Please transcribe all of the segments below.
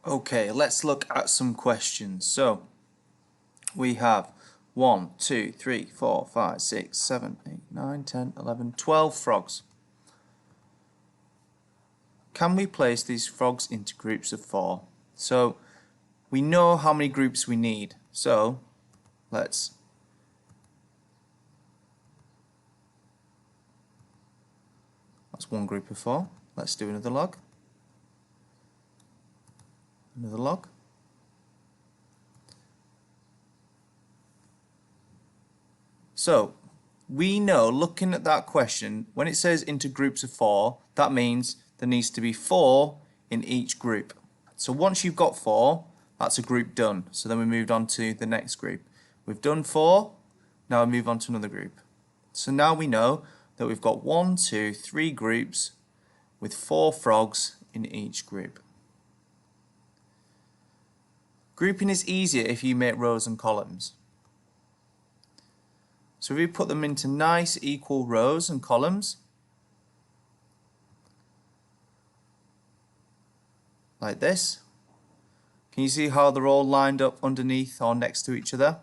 Okay, let's look at some questions. So we have 1, 2, 3, 4, 5, 6, 7, 8, 9, 10, 11, 12 frogs. Can we place these frogs into groups of 4? So we know how many groups we need. So that's one group of 4. Let's do another log. Another log. So we know, looking at that question, when it says into groups of 4, that means there needs to be 4 in each group. So once you've got 4, that's a group done. So then we moved on to the next group. We've done 4, now we move on to another group. So now we know that we've got 1, 2, 3 groups with 4 frogs in each group. Grouping is easier if you make rows and columns. So if we put them into nice equal rows and columns, like this, can you see how they're all lined up underneath or next to each other?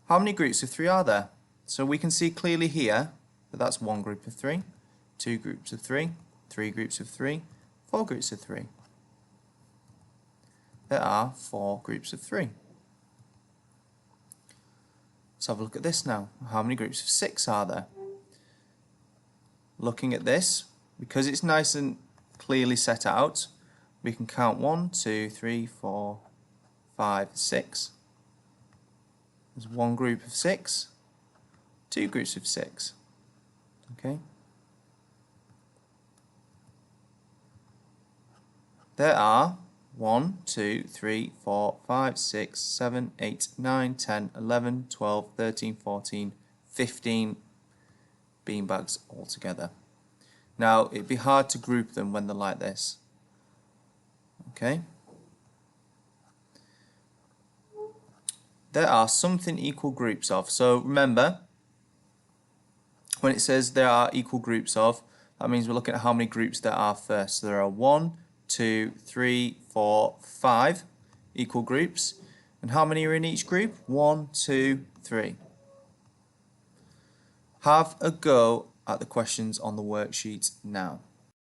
How many groups of 3 are there? So we can see clearly here that that's 1 group of 3, 2 groups of 3, 3 groups of 3, 4 groups of 3. There are 4 groups of 3. Let's have a look at this now. How many groups of 6 are there? Looking at this, because it's nice and clearly set out, we can count 1, 2, 3, 4, 5, 6. There's 1 group of 6, 2 groups of 6. Okay. There are 1, 2, 3, 4, 5, 6, 7, 8, 9, 10, 11, 12, 13, 14, 15 beanbags altogether. Now, it'd be hard to group them when they're like this. Okay? There are something equal groups of. So remember, when it says there are equal groups of, that means we're looking at how many groups there are first. So there are 1, 2, 3, 4, 5 equal groups. And how many are in each group? 1, 2, 3. Have a go at the questions on the worksheet now.